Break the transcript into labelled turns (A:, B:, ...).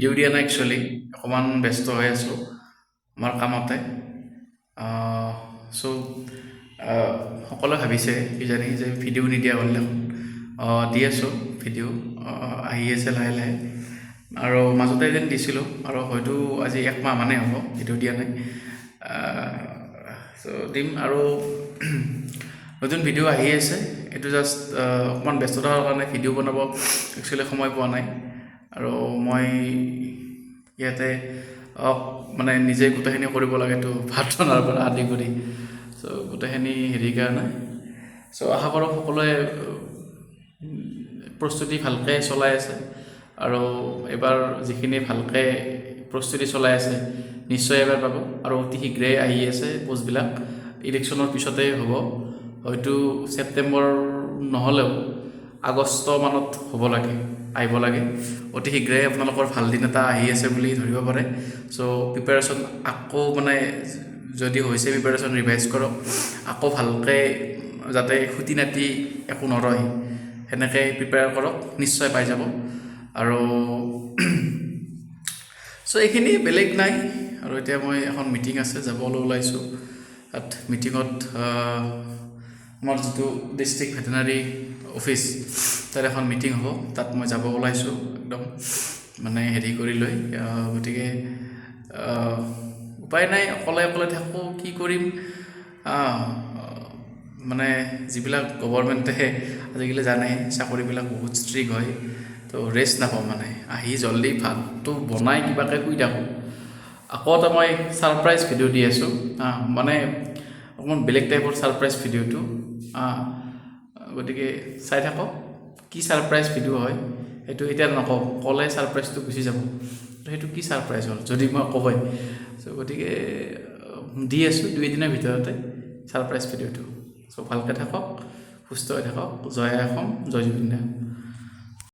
A: video' দিয়া নাই actually অকণমান ব্যস্ত হৈ আছোঁ আমাৰ কামতে চ' সকলোৱে ভাবিছে কিজানি যে ভিডিঅ' নিদিয়া হ'ল দেখোন দি আছোঁ ভিডিঅ' আহি আছে লাহে লাহে আৰু মাজতে এদিন দিছিলোঁ আৰু হয়তো আজি একমাহ মানেই হ'ব ভিডিঅ' দিয়া নাই চ' দিম আৰু নতুন ভিডিঅ' আহি আছে এইটো জাষ্ট অকণমান ব্যস্ততাৰ কাৰণে ভিডিঅ' বনাব একচুৱেলি সময় পোৱা নাই আৰু মই ইয়াতে মানে নিজে গোটেইখিনি কৰিব লাগেতো ভাত ৰন্ধাৰ পৰা আদি কৰি চ' গোটেইখিনি হেৰিৰ কাৰণে চ' আশা কৰোঁ সকলোৱে প্ৰস্তুতি ভালকৈ চলাই আছে আৰু এইবাৰ যিখিনি ভালকৈ প্ৰস্তুতি চলাই আছে নিশ্চয় এবাৰ পাব আৰু অতি শীঘ্ৰেই আহি আছে পোষ্টবিলাক ইলেকশ্যনৰ পিছতেই হ'ব হয়তো ছেপ্টেম্বৰ নহ'লেও আগষ্ট মানত হ'ব লাগে আহিব লাগে অতি শীঘ্ৰে আপোনালোকৰ ভাল দিন এটা আহি আছে বুলি ধৰিব পাৰে চ' প্ৰিপেৰেশ্যন আকৌ মানে যদি হৈছে প্ৰিপেৰেশ্যন ৰিভাইজ কৰক আকৌ ভালকৈ যাতে খুটি নাটি একো নৰয় সেনেকৈ প্ৰিপেয়াৰ কৰক নিশ্চয় পাই যাব আৰু চ' এইখিনি বেলেগ নাই আৰু এতিয়া মই এখন মিটিং আছে যাবলৈ ওলাইছোঁ তাত মিটিঙত আমাৰ যিটো ডিষ্ট্ৰিক্ট ভেটেনাৰী অফিচ তাত এখন মিটিং হ'ব তাত মই যাব ওলাইছোঁ একদম মানে হেৰি কৰি লৈ গতিকে উপায় নাই অকলে অকলে থাকোঁ কি কৰিম মানে যিবিলাক গভৰ্ণমেণ্টে আজিকালি জানে চাকৰিবিলাক বহুত ষ্ট্ৰিক হয় তো ৰেষ্ট নাপাওঁ মানে আহি জল্দি ভাতটো বনাই কিবাকৈ শুই থাকোঁ আকৌ এটা মই ছাৰপ্ৰাইজ ভিডিঅ' দি আছোঁ মানে অকণমান বেলেগ টাইপৰ ছাৰপ্ৰাইজ ভিডিঅ'টো গতিকে চাই থাকক কি ছাৰপ্ৰাইজ ভিডিঅ' হয় সেইটো এতিয়া নকওঁ ক'লে ছাৰপ্ৰাইজটো গুচি যাব তো সেইটো কি ছাৰপ্ৰাইজ হ'ল যদি মই কওঁই চ' গতিকে দি আছোঁ 2 দিনৰ ভিতৰতে ছাৰপ্ৰাইজ ভিডিঅ'টো চ' ভালকৈ থাকক সুস্থ হৈ থাকক জয় অসম জয় জুবিন দা